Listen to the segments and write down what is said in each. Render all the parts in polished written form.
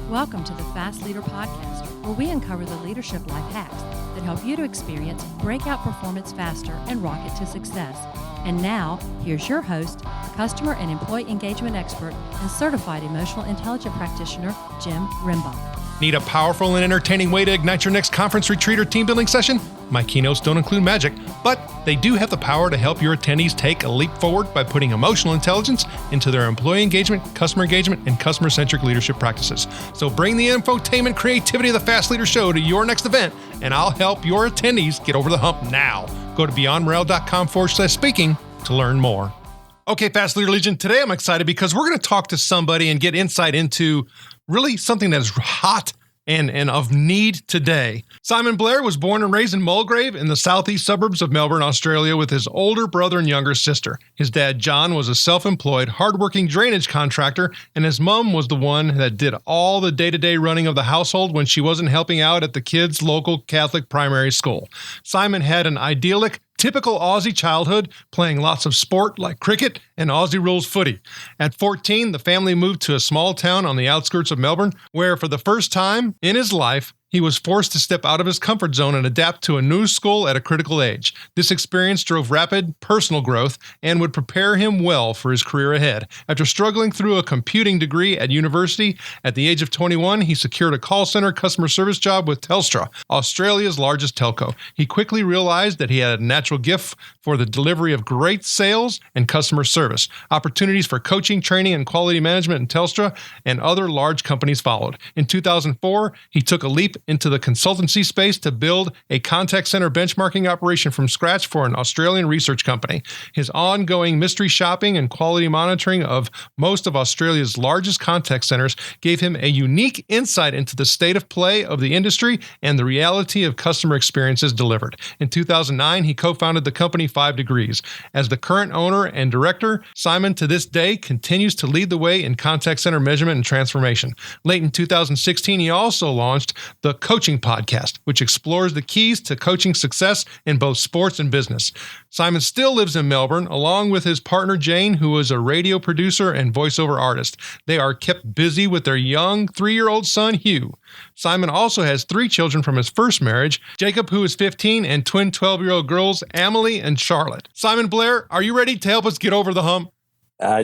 Welcome to the Fast Leader Podcast, where we uncover the leadership life hacks that help you to experience breakout performance faster and rocket to success. And now, here's your host, customer and employee engagement expert and certified emotional intelligence practitioner, Jim Rimbach. Need a powerful and entertaining way to ignite your next conference, retreat, or team building session? My keynotes don't include magic, but they do have the power to help your attendees take a leap forward by putting emotional intelligence into their employee engagement, and customer-centric leadership practices. So bring the infotainment creativity of the Fast Leader Show to your next event, and I'll help your attendees get over the hump now. Go to beyondmorale.com/speaking to learn more. Okay, Fast Leader Legion, today I'm excited because we're going to talk to somebody and get insight into really something that is hot and of need today. Simon Blair was born and raised in Mulgrave in the southeast suburbs of Melbourne, Australia, with his older brother and younger sister. His dad, John, was a self-employed, hardworking drainage contractor, and his mom was the one that did all the day-to-day running of the household when she wasn't helping out at the kids' local Catholic primary school. Simon had an idyllic, typical Aussie childhood, playing lots of sport like cricket and Aussie rules footy. At 14, the family moved to a small town on the outskirts of Melbourne, where for the first time in his life, he was forced to step out of his comfort zone and adapt to a new school at a critical age. This experience drove rapid personal growth and would prepare him well for his career ahead. After struggling through a computing degree at university, at the age of 21, he secured a call center customer service job with Telstra, Australia's largest telco. He quickly realized that he had a natural gift for the delivery of great sales and customer service. Opportunities for coaching, training, and quality management in Telstra and other large companies followed. In 2004, he took a leap into the consultancy space to build a contact center benchmarking operation from scratch for an Australian research company. His ongoing mystery shopping and quality monitoring of most of Australia's largest contact centers gave him a unique insight into the state of play of the industry and the reality of customer experiences delivered. In 2009, he co-founded the company 5 Degrees. As the current owner and director, Simon to this day continues to lead the way in contact center measurement and transformation. Late in 2016, he also launched the Coaching Podcast, which explores the keys to coaching success in both sports and business. Simon still lives in Melbourne, along with his partner Jane, who is a radio producer and voiceover artist. They are kept busy with their young 3-year-old son, Hugh. Simon also has 3 children from his first marriage, Jacob, who is 15, and twin 12-year-old girls, Emily and Charlotte. Simon Blair, are you ready to help us get over the hump?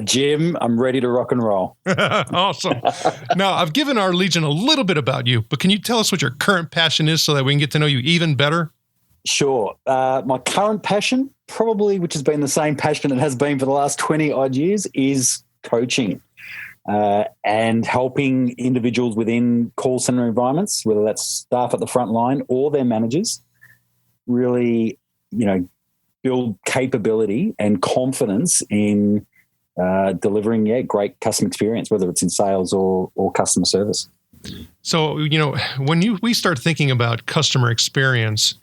Jim, I'm ready to rock and roll. Awesome. Now, I've given our Legion a little bit about you, but can you tell us what your current passion is so that we can get to know you even better? Sure. My current passion, probably, which has been the same passion it has been for the last 20 odd years, is coaching and helping individuals within call center environments, whether that's staff at the front line or their managers, really, build capability and confidence in delivering great customer experience, whether it's in sales or customer service. So, when we start thinking about customer experience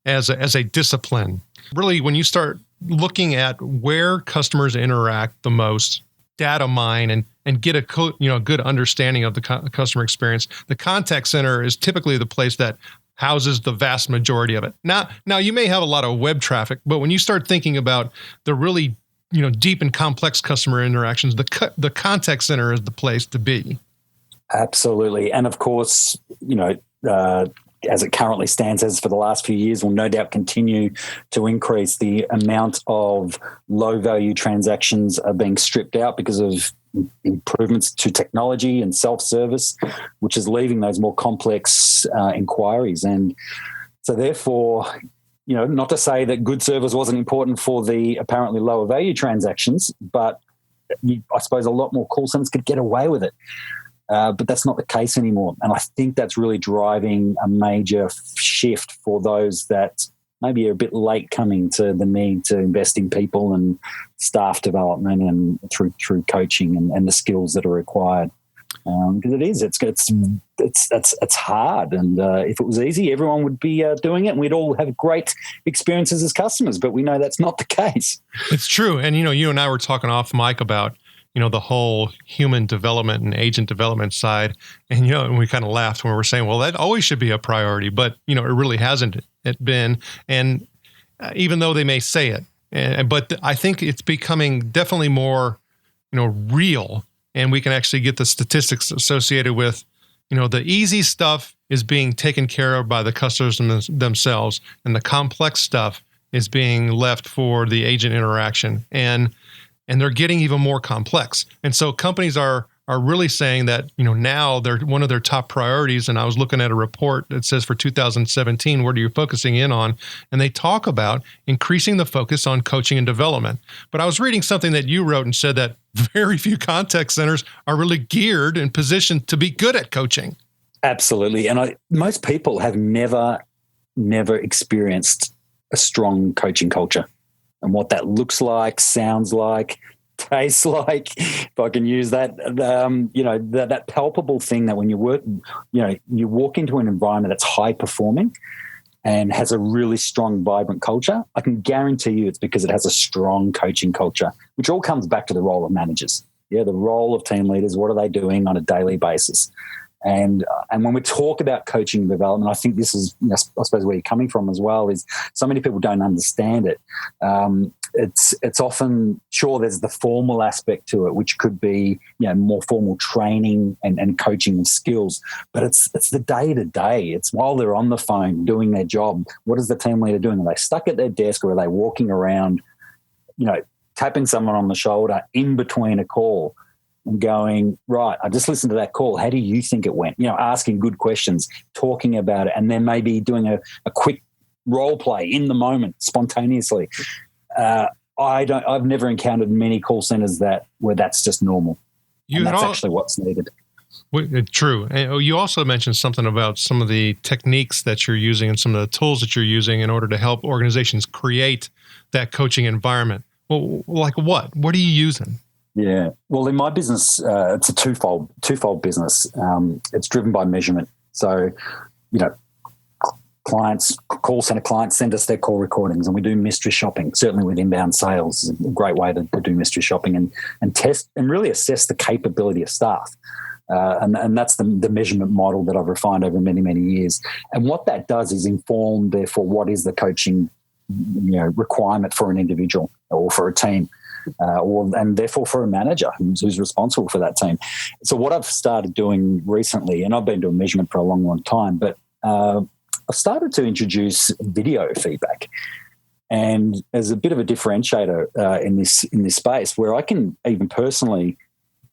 as a discipline, really when you start looking at where customers interact the most, data mine and get a good understanding of the customer experience, the contact center is typically the place that houses the vast majority of it. Now you may have a lot of web traffic, but when you start thinking about the really deep and complex customer interactions, the contact center is the place to be. Absolutely. And of course, as it currently stands, as for the last few years, will no doubt continue to increase, the amount of low-value transactions are being stripped out because of improvements to technology and self-service, which is leaving those more complex inquiries. And so therefore, not to say that good service wasn't important for the apparently lower value transactions, but I suppose a lot more call centers could get away with it. But that's not the case anymore. And I think that's really driving a major shift for those that maybe are a bit late coming to the need to invest in people and staff development and through coaching and the skills that are required. Because it's hard, and if it was easy, everyone would be doing it, and we'd all have great experiences as customers. But we know that's not the case. It's true, and you and I were talking off mic about the whole human development and agent development side, and we kind of laughed when we were saying, well, that always should be a priority, but it really hasn't been, and even though they may say it, but I think it's becoming definitely more real. And we can actually get the statistics associated with, the easy stuff is being taken care of by the customers themselves, and the complex stuff is being left for the agent interaction. And they're getting even more complex. And so companies are really saying that, now they're one of their top priorities. And I was looking at a report that says for 2017, what are you focusing in on? And they talk about increasing the focus on coaching and development. But I was reading something that you wrote and said that very few contact centers are really geared and positioned to be good at coaching. Absolutely. And most people have never experienced a strong coaching culture and what that looks like, sounds like, tastes like, if I can use that, that palpable thing that when you work, you walk into an environment that's high performing and has a really strong, vibrant culture. I can guarantee you it's because it has a strong coaching culture, which all comes back to the role of managers. Yeah, the role of team leaders. What are they doing on a daily basis? And when we talk about coaching and development, I think this is, I suppose, where you're coming from as well, is so many people don't understand it. It's often, sure, there's the formal aspect to it, which could be, more formal training and coaching of skills, but it's the day-to-day. It's while they're on the phone doing their job. What is the team leader doing? Are they stuck at their desk, or are they walking around, tapping someone on the shoulder in between a call and going, right, I just listened to that call. How do you think it went? Asking good questions, talking about it, and then maybe doing a quick role play in the moment, spontaneously. I've never encountered many call centers where that's just normal. And that's actually what's needed. True. And you also mentioned something about some of the techniques that you're using and some of the tools that you're using in order to help organizations create that coaching environment. Well, like what? What are you using? Yeah. Well, in my business, it's a twofold business. It's driven by measurement. So, call center clients send us their call recordings, and we do mystery shopping. Certainly with inbound sales is a great way to do mystery shopping and test and really assess the capability of staff. And that's the measurement model that I've refined over many, many years. And what that does is inform, therefore, what is the coaching requirement for an individual or for a team. And therefore for a manager who's responsible for that team. So what I've started doing recently, and I've been doing measurement for a long, long time, but I've started to introduce video feedback. And as a bit of a differentiator in this space, where I can even personally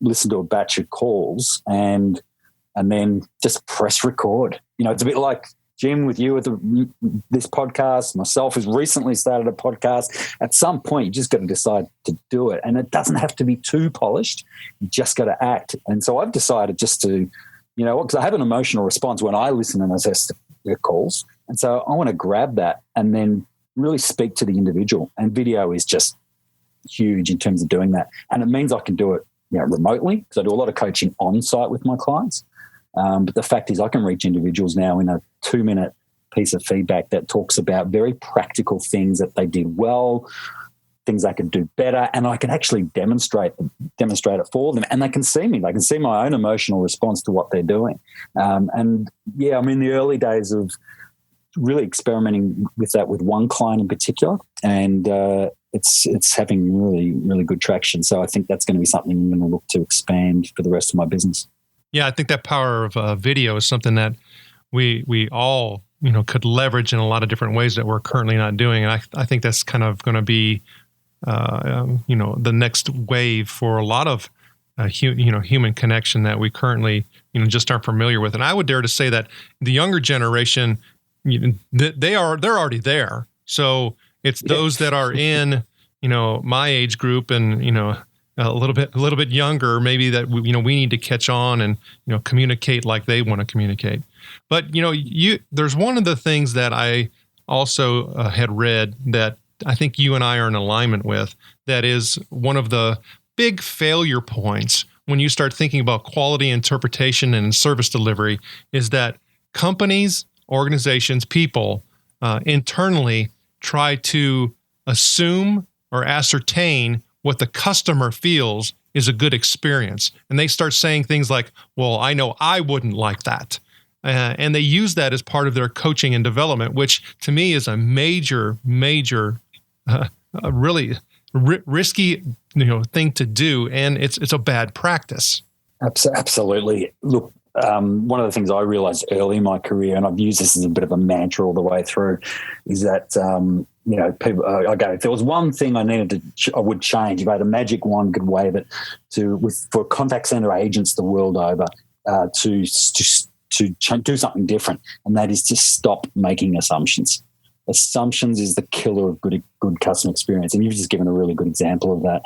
listen to a batch of calls and then just press record. It's a bit like Jim, with you with this podcast, myself has recently started a podcast. At some point, you just got to decide to do it. And it doesn't have to be too polished. You just got to act. And so I've decided just to, because I have an emotional response when I listen and assess the calls. And so I want to grab that and then really speak to the individual. And video is just huge in terms of doing that. And it means I can do it remotely, because I do a lot of coaching on site with my clients. But the fact is I can reach individuals now in a 2-minute piece of feedback that talks about very practical things that they did well, things they could do better, and I can actually demonstrate it for them, and they can see me. They can see my own emotional response to what they're doing. I'm in the early days of really experimenting with that with one client in particular, and it's having really, really good traction. So I think that's going to be something I'm going to look to expand for the rest of my business. Yeah, I think that power of video is something that we all, could leverage in a lot of different ways that we're currently not doing. And I think that's kind of going to be, the next wave for a lot of, human connection that we currently, just aren't familiar with. And I would dare to say that the younger generation, they're already there. So it's those that are in, my age group and, a little bit younger, maybe that we need to catch on and communicate like they want to communicate. But there's one of the things that I also had read that I think you and I are in alignment with. That is one of the big failure points when you start thinking about quality interpretation and service delivery is that companies, organizations, people internally try to assume or ascertain what the customer feels is a good experience. And they start saying things like, well, I know I wouldn't like that. And they use that as part of their coaching and development, which to me is a major, really risky thing to do. And it's a bad practice. Absolutely. Look, one of the things I realized early in my career, and I've used this as a bit of a mantra all the way through, is that, people, okay, if there was one thing I would change, if I had a magic wand, could wave it for contact center agents the world over, to do something different. And that is to stop making assumptions. Assumptions is the killer of good customer experience. And you've just given a really good example of that.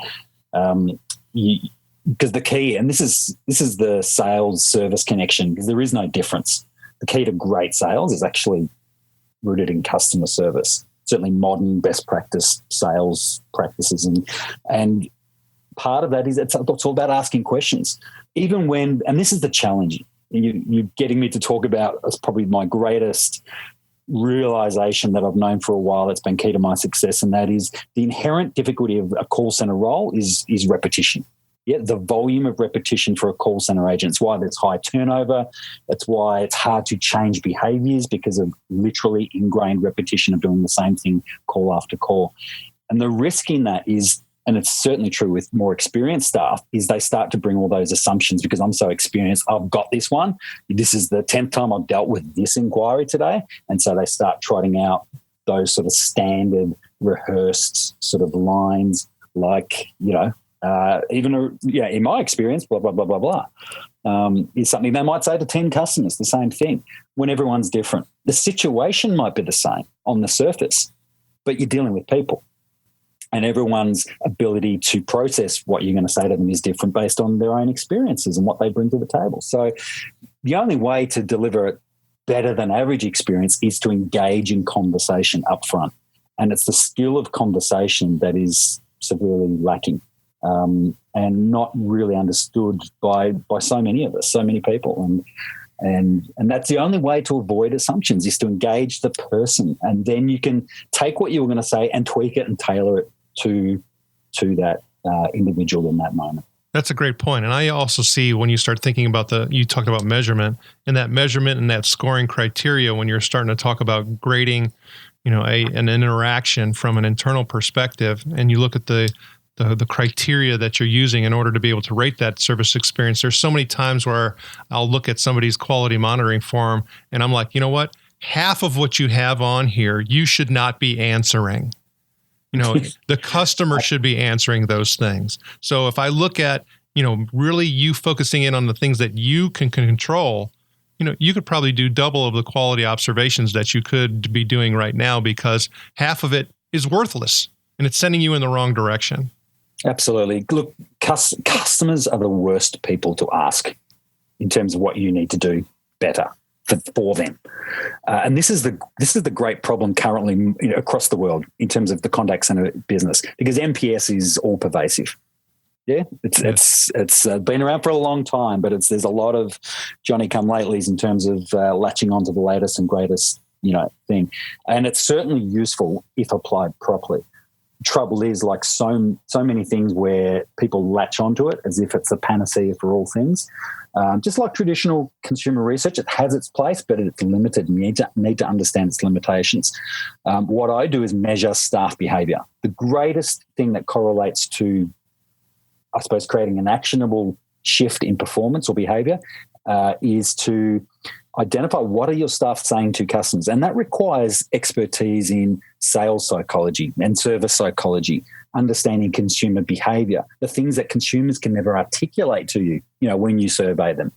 Because the key, and this is the sales service connection, because there is no difference. The key to great sales is actually rooted in customer service, certainly modern best practice sales practices. And part of that is it's all about asking questions. Even when, and this is the challenge, you're getting me to talk about, it's probably my greatest realization that I've known for a while that's been key to my success, and that is the inherent difficulty of a call center role is repetition. Yeah, the volume of repetition for a call center agent. It's why there's high turnover. It's why it's hard to change behaviors, because of literally ingrained repetition of doing the same thing call after call. And the risk in that is, and it's certainly true with more experienced staff, is they start to bring all those assumptions because I'm so experienced. I've got this one. This is the 10th time I've dealt with this inquiry today. And so they start trotting out those sort of standard rehearsed sort of lines like, in my experience, blah, blah, blah, blah, blah, is something they might say to 10 customers, the same thing, when everyone's different. The situation might be the same on the surface, but you're dealing with people. And everyone's ability to process what you're going to say to them is different based on their own experiences and what they bring to the table. So the only way to deliver a better than average experience is to engage in conversation up front. And it's the skill of conversation that is severely lacking. And not really understood by so many of us, so many people. And that's the only way to avoid assumptions, is to engage the person. And then you can take what you were going to say and tweak it and tailor it to that individual in that moment. That's a great point. And I also see when you start thinking about you talked about measurement, and that measurement and that scoring criteria, when you're starting to talk about grading, an interaction from an internal perspective, and you look at the criteria that you're using in order to be able to rate that service experience. There's so many times where I'll look at somebody's quality monitoring form and I'm like, you know what? Half of what you have on here, you should not be answering. The customer should be answering those things. So if I look at, really you focusing in on the things that you can control, you could probably do double of the quality observations that you could be doing right now, because half of it is worthless and it's sending you in the wrong direction. Absolutely. Look, customers are the worst people to ask in terms of what you need to do better for them. And this is the great problem currently across the world in terms of the contact center business, because NPS is all pervasive. Yeah, it's been around for a long time, but there's a lot of Johnny-come-latelys in terms of latching onto the latest and greatest thing, and it's certainly useful if applied properly. Trouble is, like so many things where people latch onto it as if it's a panacea for all things. Just like traditional consumer research, it has its place, but it's limited. You need to understand its limitations. What I do is measure staff behaviour. The greatest thing that correlates to, I suppose, creating an actionable shift in performance or behaviour is to identify what are your staff saying to customers. And that requires expertise in sales psychology and service psychology, understanding consumer behavior, the things that consumers can never articulate to you, when you survey them,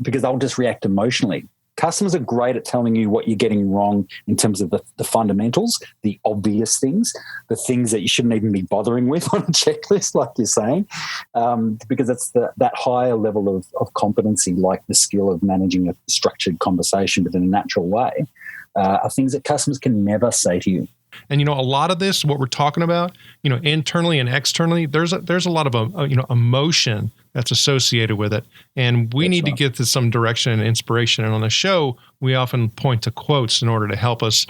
because they'll just react emotionally. Customers are great at telling you what you're getting wrong in terms of the fundamentals, the obvious things, the things that you shouldn't even be bothering with on a checklist, like you're saying, because it's that higher level of competency, like the skill of managing a structured conversation within a natural way, are things that customers can never say to you. And, a lot of this, what we're talking about, internally and externally, there's a lot of, emotion that's associated with it. And we need to get to some direction and inspiration. And on the show, we often point to quotes in order to help us,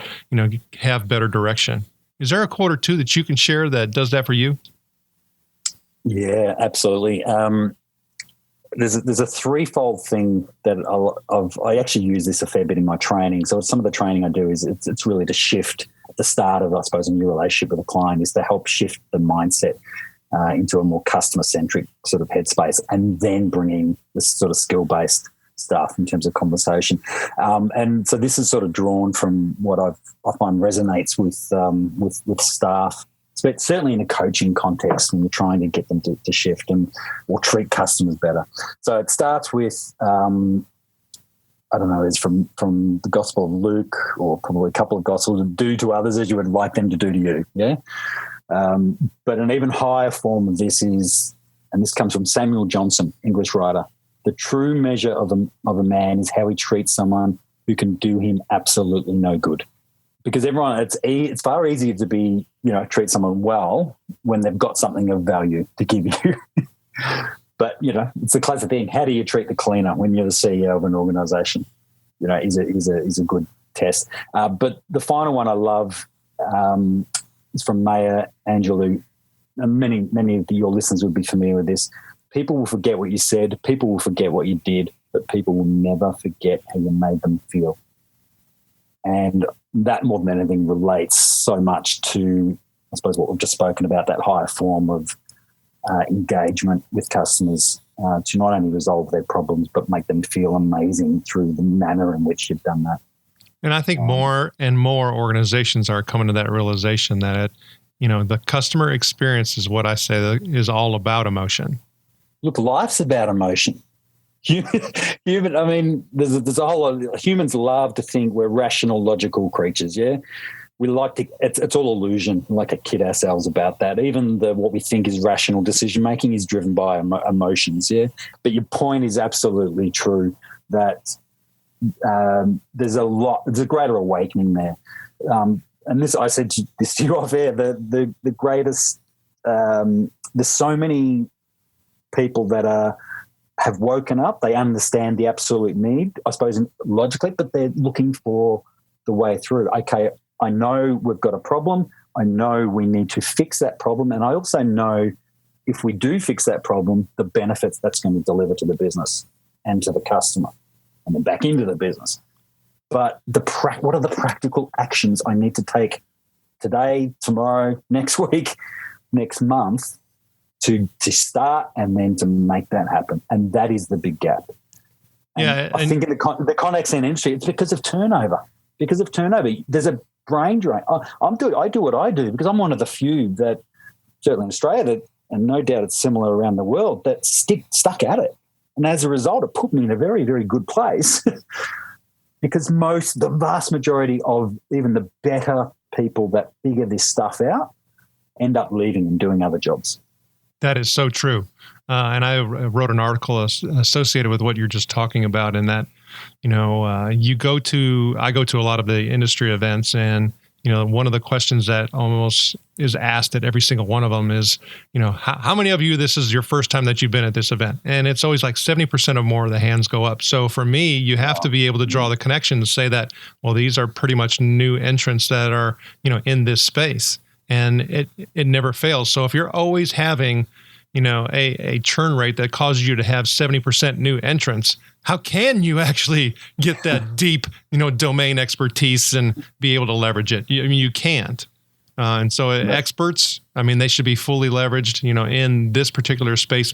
have better direction. Is there a quote or two that you can share that does that for you? Yeah, absolutely. There's a threefold thing that I actually use this a fair bit in my training. So some of the training I do is it's really to shift at the start of, I suppose, a new relationship with a client, is to help shift the mindset into a more customer-centric sort of headspace, and then bring in this sort of skill-based stuff in terms of conversation. And so this is sort of drawn from what I find resonates with staff, but certainly in a coaching context when you're trying to get them to shift or treat customers better. So it starts with, I don't know, it's from the Gospel of Luke, or probably a couple of Gospels: do to others as you would like them to do to you. Yeah. But an even higher form of this is, and this comes from Samuel Johnson, English writer: the true measure of a man is how he treats someone who can do him absolutely no good. Because it's far easier to be, treat someone well when they've got something of value to give you. But, it's the classic thing. How do you treat the cleaner when you're the CEO of an organization? Is a good test. But the final one I love is from Maya Angelou. And many of your listeners would be familiar with this. People will forget what you said. People will forget what you did, but people will never forget how you made them feel. And that, more than anything, relates so much to, I suppose, what we've just spoken about, that higher form of engagement with customers to not only resolve their problems, but make them feel amazing through the manner in which you've done that. And I think more and more organizations are coming to that realization that the customer experience is what I say is all about emotion. Look, life's about emotion. Human, I mean, there's a whole lot of, humans love to think we're rational, logical creatures, yeah? We like to, it's all illusion. We like to kid ourselves about that. Even what we think is rational decision-making is driven by emotions, yeah? But your point is absolutely true that there's a greater awakening there. And this, I said this to you off air, the greatest, there's so many people that have woken up. They understand the absolute need, I suppose, logically, but they're looking for the way through. Okay, I know we've got a problem. I know we need to fix that problem. And I also know if we do fix that problem, the benefits that's going to deliver to the business and to the customer and then back into the business. But what are the practical actions I need to take today, tomorrow, next week, next month to start and then to make that happen? And that is the big gap. And I think in the contact center industry, it's because of turnover. There's a brain drain. I do what I do because I'm one of the few that, certainly in Australia, and no doubt it's similar around the world, that stuck at it. And as a result, it put me in a very, very good place because the vast majority of even the better people that figure this stuff out end up leaving and doing other jobs. That is so true. And I wrote an article associated with what you're just talking about, in that, I go to a lot of the industry events, and, one of the questions that almost is asked at every single one of them is, how many of you, this is your first time that you've been at this event? And it's always like 70% or more of the hands go up. So for me, you have to be able to draw the connection to say that, well, these are pretty much new entrants that are, in this space, and it never fails. So if you're always having, a churn rate that causes you to have 70% new entrants, how can you actually get that deep, domain expertise and be able to leverage it? You can't. And so experts, they should be fully leveraged, in this particular space,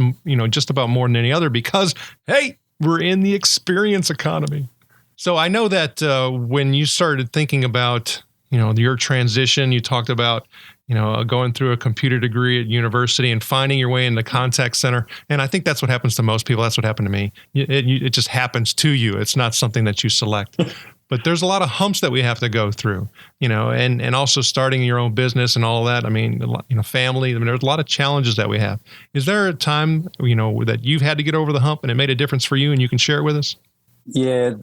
just about more than any other, because, hey, we're in the experience economy. So I know that when you started thinking about, your transition, you talked about, going through a computer degree at university and finding your way in the contact center. And I think that's what happens to most people. That's what happened to me. It just happens to you. It's not something that you select. But there's a lot of humps that we have to go through, and also starting your own business and all that. Family. There's a lot of challenges that we have. Is there a time, that you've had to get over the hump and it made a difference for you and you can share it with us? Yeah.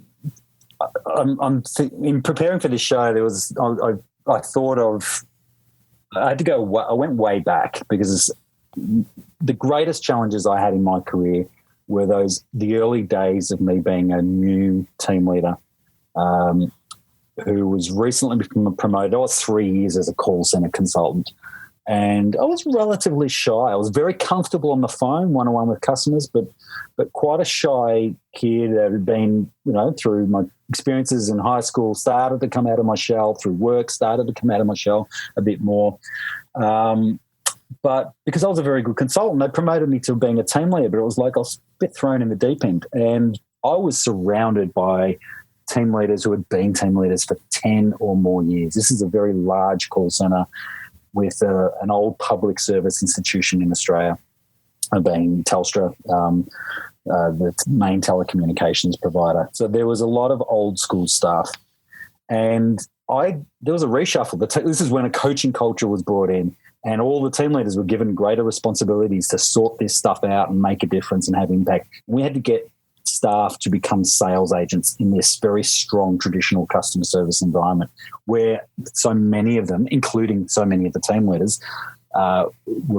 In preparing for this show, I thought of, I had to go, I went way back because the greatest challenges I had in my career were the early days of me being a new team leader who was recently promoted. I was 3 years as a call center consultant, and I was relatively shy. I was very comfortable on the phone, one-on-one with customers, but quite a shy kid that had been, through my experiences in high school, started to come out of my shell, through work, started to come out of my shell a bit more. But because I was a very good consultant, they promoted me to being a team leader, but it was like I was a bit thrown in the deep end. And I was surrounded by team leaders who had been team leaders for 10 or more years. This is a very large call center with an old public service institution in Australia, being Telstra, the main telecommunications provider. So there was a lot of old school staff. And there was a reshuffle. This is when a coaching culture was brought in, and all the team leaders were given greater responsibilities to sort this stuff out and make a difference and have impact. We had to get staff to become sales agents in this very strong traditional customer service environment where so many of them, including so many of the team leaders, were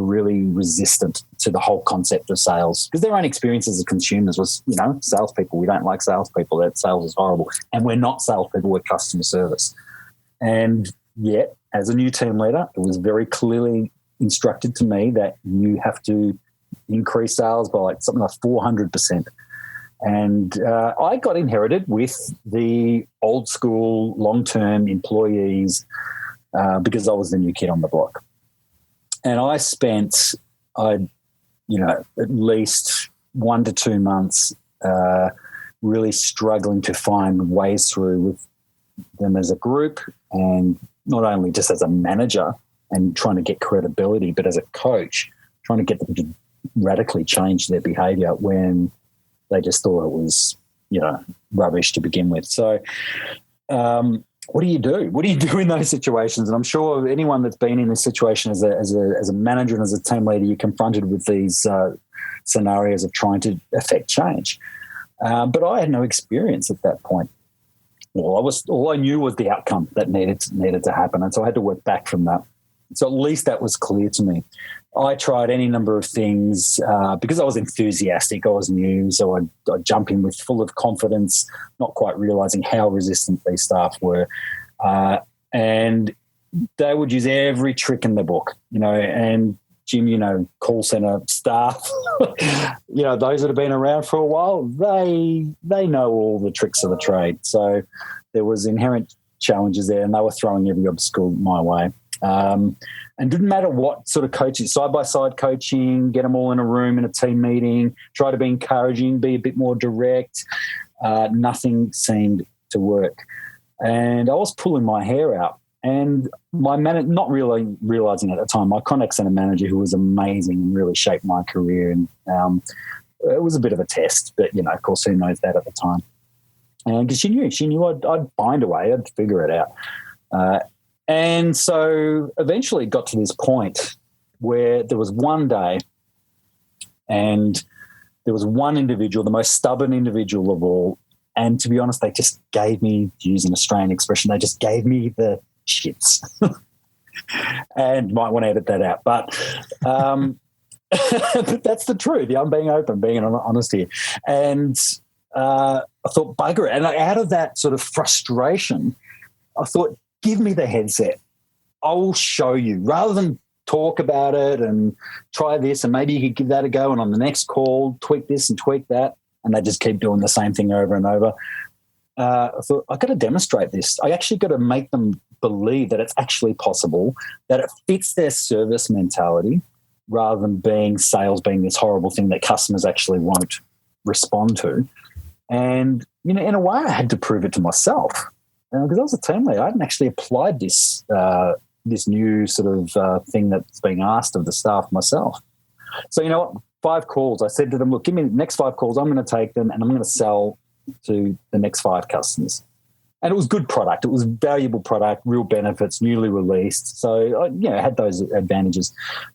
really resistant to the whole concept of sales because their own experiences as consumers was, salespeople. We don't like salespeople. That sales is horrible. And we're not salespeople, we're customer service. And yet, as a new team leader, it was very clearly instructed to me that you have to increase sales by something like 400%. And I got inherited with the old school long-term employees because I was the new kid on the block. And I spent, at least 1 to 2 months really struggling to find ways through with them as a group, and not only just as a manager and trying to get credibility, but as a coach, trying to get them to radically change their behaviour when they just thought it was, rubbish to begin with. So what do you do? What do you do in those situations? And I'm sure anyone that's been in this situation as a manager and as a team leader, you're confronted with these scenarios of trying to affect change. But I had no experience at that point. All I knew was the outcome that needed to happen, and so I had to work back from that. So at least that was clear to me. I tried any number of things because I was enthusiastic. I was new, so I'd jump in with full of confidence, not quite realising how resistant these staff were. And they would use every trick in the book, and Jim, call centre staff, those that have been around for a while, they know all the tricks of the trade. So there was inherent challenges there, and they were throwing every obstacle my way. And didn't matter what sort of coaching, side-by-side coaching, get them all in a room in a team meeting, try to be encouraging, be a bit more direct. Nothing seemed to work. And I was pulling my hair out. And my manager, not really realising at the time, my contact centre manager, who was amazing and really shaped my career, and it was a bit of a test, but, of course, who knows that at the time. And because she knew I'd find a way, I'd figure it out. And so eventually it got to this point where there was one day and there was one individual, the most stubborn individual of all, and to be honest, they just gave me, to use an Australian expression, they just gave me the shits. And might want to edit that out. But but that's the truth. I'm being open, being honest here. And I thought, bugger it. And out of that sort of frustration, I thought, give me the headset. I will show you. Rather than talk about it and try this and maybe you could give that a go and on the next call tweak this and tweak that, and they just keep doing the same thing over and over. I thought, I've got to demonstrate this. I actually got to make them believe that it's actually possible, that it fits their service mentality rather than sales being this horrible thing that customers actually won't respond to. And, in a way I had to prove it to myself. Because I was a team leader, I hadn't actually applied this new sort of thing that's being asked of the staff myself. So, 5 calls. I said to them, look, give me the next 5 calls. I'm going to take them and I'm going to sell to the next 5 customers. And it was good product. It was valuable product, real benefits, newly released. So, I had those advantages.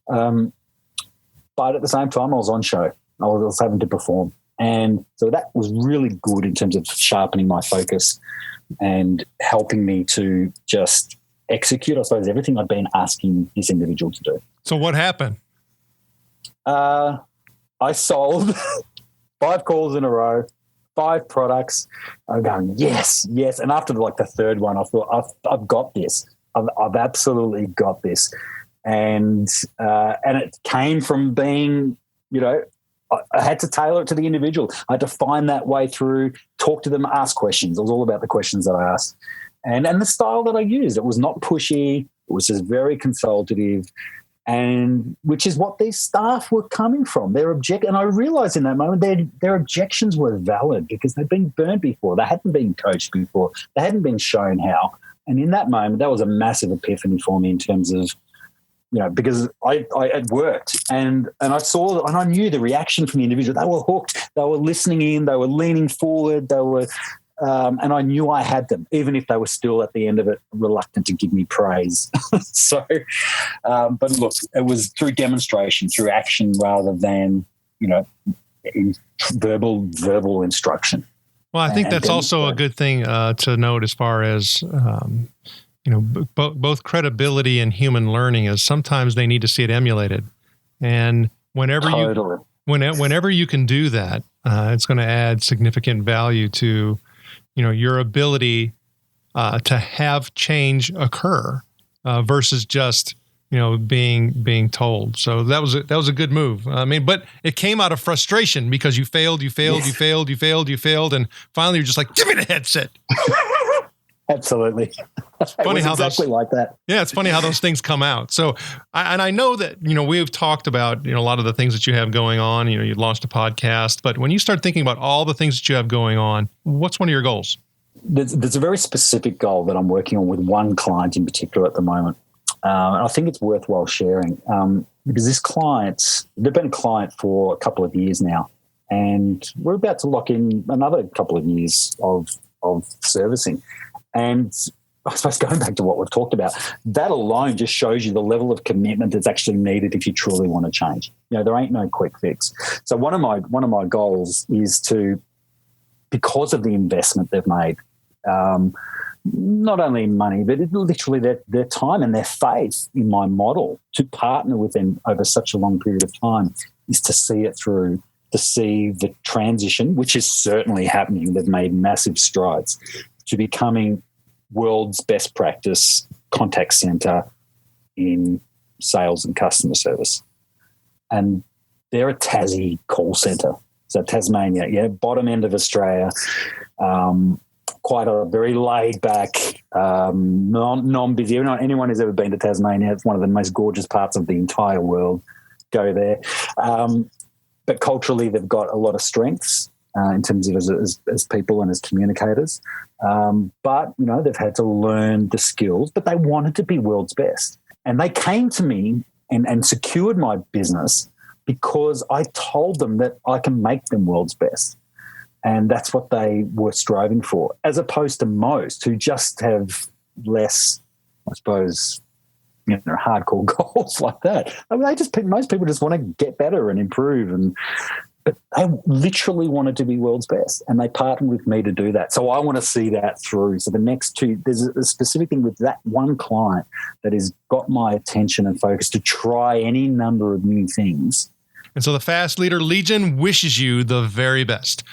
But at the same time, I was on show. I was having to perform. And so that was really good in terms of sharpening my focus and helping me to just execute, I suppose, everything I'd been asking this individual to do. So what happened? I sold 5 calls in a row, 5 products. I'm going, yes. And after the third one, I thought, I've got this. I've absolutely got this. And it came from being, I had to tailor it to the individual. I had to find that way through, talk to them, ask questions. It was all about the questions that I asked. And the style that I used. It was not pushy. It was just very consultative. And which is what these staff were coming from. And I realized in that moment their objections were valid because they'd been burned before. They hadn't been coached before. They hadn't been shown how. And in that moment, that was a massive epiphany for me in terms of, because I had worked and I saw and I knew the reaction from the individual. They were hooked. They were listening in. They were leaning forward. They were, and I knew I had them, even if they were still at the end of it reluctant to give me praise. So, but look, it was through demonstration, through action, rather than verbal instruction. Well, I think that's also a good thing to note as far as. Both credibility and human learning is sometimes they need to see it emulated. And whenever you can do that, it's going to add significant value to, your ability to have change occur versus just, being told. So that was a good move. I mean, but it came out of frustration because you failed, yes. you failed. And finally you're just like, give me the headset. Absolutely. It's funny how exactly like that. Yeah, it's funny how those things come out. So, I know that, we've talked about, a lot of the things that you have going on. You launched a podcast, but when you start thinking about all the things that you have going on, what's one of your goals? There's a very specific goal that I'm working on with one client in particular at the moment. And I think it's worthwhile sharing because they've been a client for a couple of years now, and we're about to lock in another couple of years of servicing. And I suppose going back to what we've talked about, that alone just shows you the level of commitment that's actually needed if you truly want to change. There ain't no quick fix. So one of my goals is to, because of the investment they've made, not only money, but literally their time and their faith in my model, to partner with them over such a long period of time, is to see it through, to see the transition, which is certainly happening. They've made massive strides to becoming world's best practice contact center in sales and customer service. And they're a Tassie call center. So Tasmania, bottom end of Australia, quite a very laid back, non-busy. Anyone who's ever been to Tasmania, it's one of the most gorgeous parts of the entire world. Go there. But culturally, they've got a lot of strengths. In terms of as people and as communicators. But, they've had to learn the skills, but they wanted to be world's best. And they came to me and secured my business because I told them that I can make them world's best. And that's what they were striving for, as opposed to most who just have less, I suppose, hardcore goals like that. I mean, most people just want to get better and improve, but they literally wanted to be world's best, and they partnered with me to do that. So I want to see that through. So the next two, there's a specific thing with that one client that has got my attention and focus to try any number of new things. And so the Fast Leader Legion wishes you the very best.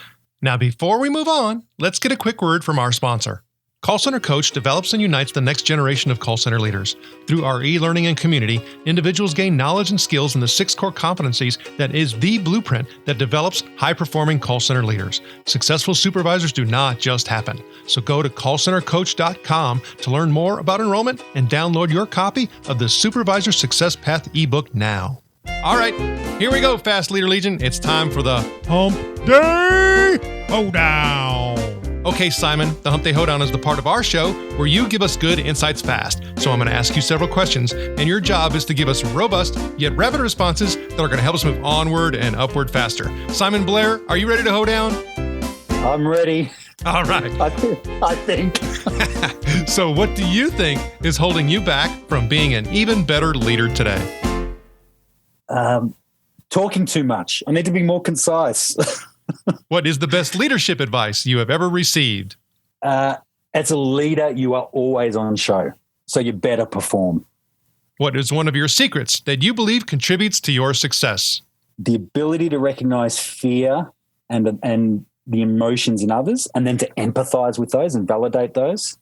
Now, before we move on, let's get a quick word from our sponsor. Call Center Coach develops and unites the next generation of call center leaders. Through our e-learning and community, individuals gain knowledge and skills in the 6 core competencies that is the blueprint that develops high-performing call center leaders. Successful supervisors do not just happen. So go to callcentercoach.com to learn more about enrollment and download your copy of the Supervisor Success Path ebook now. All right, here we go, Fast Leader Legion. It's time for the Hump Day Hoedown. Okay, Simon, the Hump Day Hoedown is the part of our show where you give us good insights fast. So I'm going to ask you several questions, and your job is to give us robust yet rapid responses that are going to help us move onward and upward faster. Simon, Blair, are you ready to hoe down? I'm ready. All right. I think. So what do you think is holding you back from being an even better leader today? Talking too much. I need to be more concise. What is the best leadership advice you have ever received? As a leader, you are always on show, so you better perform. What is one of your secrets that you believe contributes to your success? The ability to recognize fear and the emotions in others, and then to empathize with those and validate those.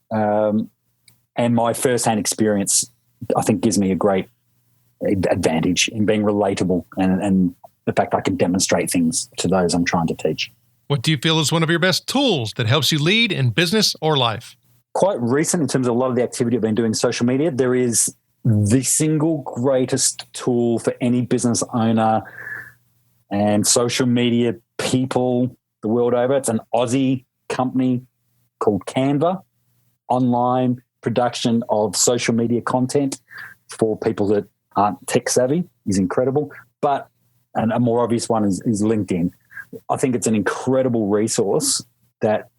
And my firsthand experience, I think, gives me a great advantage in being relatable and the fact I can demonstrate things to those I'm trying to teach. What do you feel is one of your best tools that helps you lead in business or life? Quite recent in terms of a lot of the activity I've been doing in social media, there is the single greatest tool for any business owner and social media people the world over. It's an Aussie company called Canva, online production of social media content for people that aren't tech savvy is incredible. But and a more obvious one is LinkedIn. I think it's an incredible resource that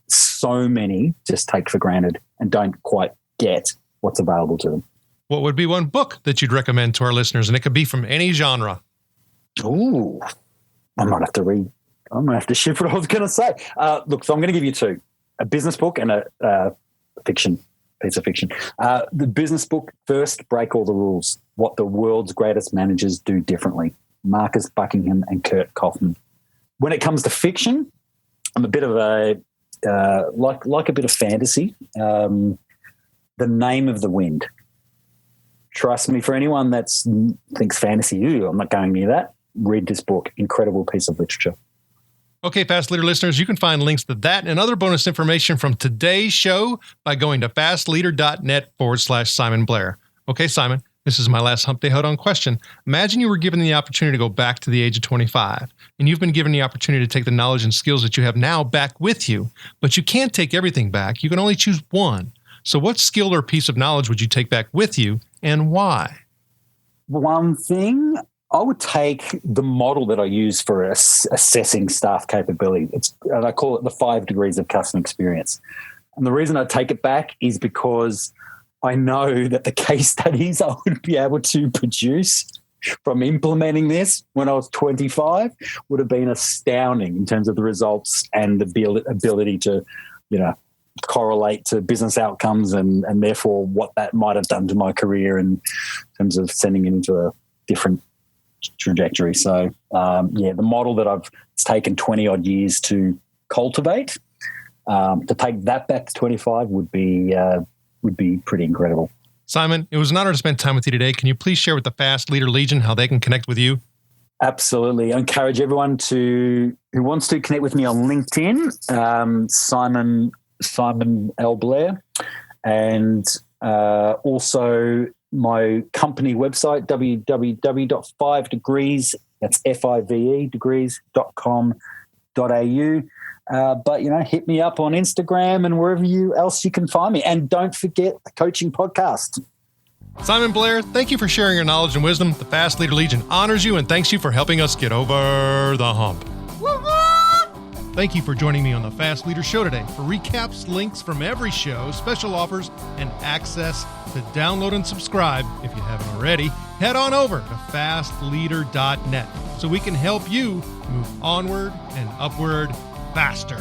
so many just take for granted and don't quite get what's available to them. What would be one book that you'd recommend to our listeners? And it could be from any genre. Ooh, I might have to read. I'm going to have to shift what I was going to say. Look, so I'm going to give you two, a business book and a piece of fiction. The business book, First, Break All the Rules, What the World's Greatest Managers Do Differently, Marcus Buckingham and Kurt Kaufman. When it comes to fiction, I'm a bit of a, like a bit of fantasy. The Name of the Wind. Trust me, for anyone that thinks fantasy, I'm not going near that. Read this book. Incredible piece of literature. Okay, Fast Leader listeners, you can find links to that and other bonus information from today's show by going to fastleader.net/Simon Blair. Okay, Simon, this is my last Hump Day Hold-On question. Imagine you were given the opportunity to go back to the age of 25, and you've been given the opportunity to take the knowledge and skills that you have now back with you, but you can't take everything back. You can only choose one. So what skill or piece of knowledge would you take back with you, and why? One thing, I would take the model that I use for assessing staff capability. And I call it the 5 degrees of customer experience. And the reason I take it back is because I know that the case studies I would be able to produce from implementing this when I was 25 would have been astounding in terms of the results and the ability to, correlate to business outcomes and therefore what that might have done to my career in terms of sending it into a different trajectory. So, the model that it's taken 20 odd years to cultivate, to take that back to 25 would be pretty incredible. Simon, it was an honor to spend time with you today. Can you please share with the Fast Leader Legion how they can connect with you? Absolutely. I encourage everyone who wants to connect with me on LinkedIn, Simon L. Blair, and also my company website, www.5degrees, that's FIVE degrees.com.au. But, hit me up on Instagram and wherever else you can find me. And don't forget the coaching podcast. Simon Blair, thank you for sharing your knowledge and wisdom. The Fast Leader Legion honors you and thanks you for helping us get over the hump. Thank you for joining me on the Fast Leader Show today. For recaps, links from every show, special offers, and access to download and subscribe, if you haven't already, head on over to fastleader.net so we can help you move onward and upward faster.